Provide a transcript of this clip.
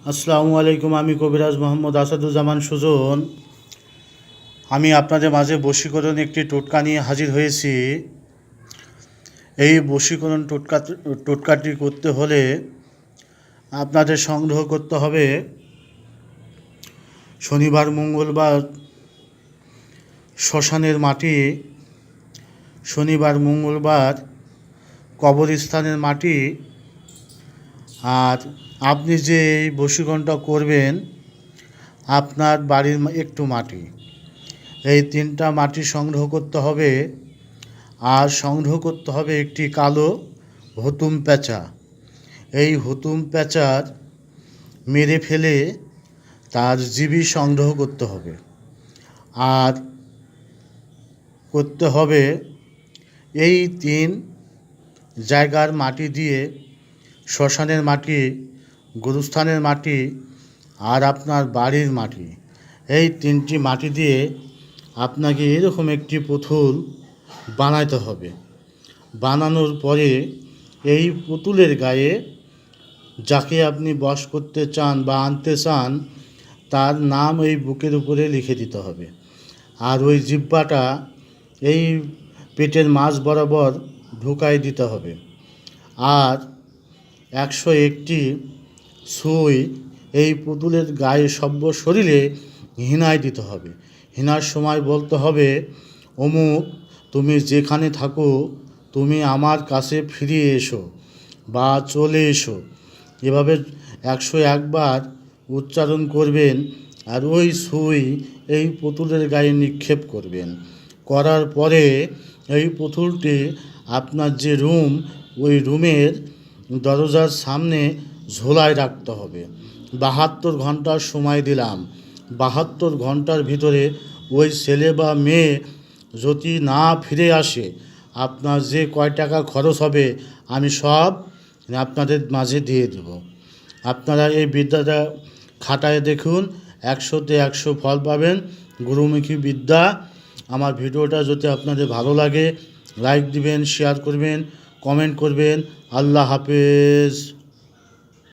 আসসালামু আলাইকুম। আমি কবিরাজ মোহাম্মদ আসাদুজ্জামান সুজন। আমি আপনাদের মাঝে বশীকরণ একটি টোটকা নিয়ে হাজির হয়েছি। এই বশীকরণ টোটকাটি করতে হলে আপনাদের সংগ্রহ করতে হবে শনিবার মঙ্গলবার শ্মশানের মাটি, শনিবার মঙ্গলবার কবরস্থানের মাটি, আর আপনি যে এই বশীকরণটা করবেন আপনার বাড়ির একটু মাটি, এই তিনটা মাটি সংগ্রহ করতে হবে। আর সংগ্রহ করতে হবে একটি কালো হুতুম পেঁচা। এই হুতুম পেঁচার মেরে ফেলে তার জিবি সংগ্রহ করতে হবে। আর করতে হবে এই তিন জায়গার মাটি দিয়ে, শ্মশানের মাটি, গুরুস্থানের মাটি আর আপনার বাড়ির মাটি, এই তিনটি মাটি দিয়ে আপনাকে এরকম একটি পুতুল বানাতে হবে। বানানোর পরে এই পুতুলের গায়ে যাকে আপনি বশ করতে চান বা আনতে চান তার নাম এই বুকের উপরে লিখে দিতে হবে। আর ওই জিহ্বাটা এই পেটের মাঝ বরাবর ঢুকাই দিতে হবে। আর 101টি সুই এই পুতুলের গায়ে সর্ব শরীরে হিনায় দিতে হবে। হিনার সময় বলতে হবে, অমুক তুমি যেখানে থাকো তুমি আমার কাছে ফিরে এসো বা চলে এসো। এভাবে 101 বার উচ্চারণ করবেন। আর ওই সুই এই পুতুলের গায়ে নিক্ষেপ করবেন। করার পরে এই পুতুলটি আপনার যে রুম, ওই রুমের দরজার সামনে ঝোলায় রাখতে হবে। 72 ঘন্টার সময় দিলাম। 72 ঘন্টার ভিতরে ওই ছেলে বা মেয়ে যদি না ফিরে আসে, আপনার যে কয় টাকা খরচ হবে আমি সব আপনাদের মাঝে দিয়ে দেব। আপনারা এই বিদ্যাটা খাটায় দেখুন, 100তে 100 ফল পাবেন। গুরুমুখী বিদ্যা। আমার ভিডিওটা যদি আপনাদের ভালো লাগে লাইক দিবেন, শেয়ার করবেন, কমেন্ট করবেন। আল্লাহ হাফেজ।